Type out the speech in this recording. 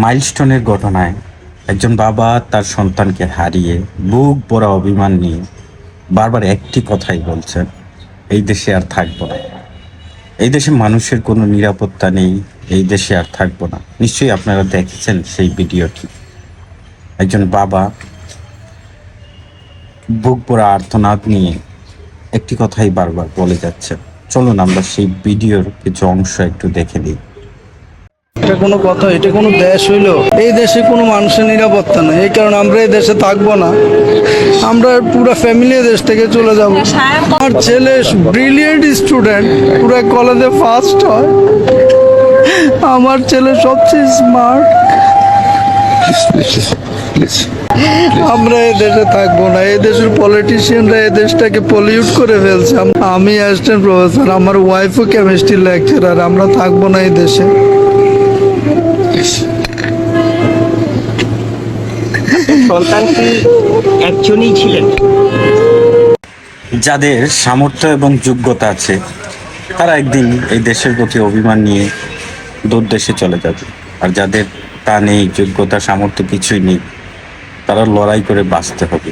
মাইলস্টোনের ঘটনায় একজন বাবা তার সন্তানকে হারিয়ে বুক ভরা অভিমান নিয়ে বারবার একটি কথাই বলছেন, এই দেশে আর থাকবো না। এই দেশে মানুষের কোনো নিরাপত্তা নেই, এই দেশে আর থাকবো না। নিশ্চয়ই আপনারা দেখেছেন সেই ভিডিওটি। একজন বাবা বুক ভরা আর্তনাদ নিয়ে একটি কথাই বারবার বলে যাচ্ছেন। চলুন আমরা সেই ভিডিওর কিছু অংশ একটু দেখে নিই। এটা কোনো কথা? এটা কোনো দেশ হইল? এই দেশে কোনো মানুষের নিরাপত্তা নেই, এই কারণে আমরা এই দেশে থাকবো না। আমরা পুরো ফ্যামিলি দেশ থেকে চলে যাব। আমার ছেলে ব্রিলিয়েন্ট স্টুডেন্ট, পুরো কলেজে ফার্স্ট হয়। আমার ছেলে সবচেয়ে স্মার্ট। আমরা এই দেশে থাকবো না। এই দেশের পলিটিশিয়ানরা এই দেশটাকে পলিউট করে ফেলছে। আমি অ্যাসিস্ট্যান্ট প্রফেসর, আমার ওয়াইফও কেমিস্ট্রি লেকচারার। আমরা থাকবো না এই দেশে। সন্তান কি একজনই ছিলেন? যাদের সামর্থ্য এবং যোগ্যতা আছে তারা একদিন এই দেশের প্রতি অভিমান নিয়ে দূর দেশে চলে যাবে, আর যাদের তা নেই, যোগ্যতা সামর্থ্য কিছুই নেই, তারা লড়াই করে বাঁচতে হবে।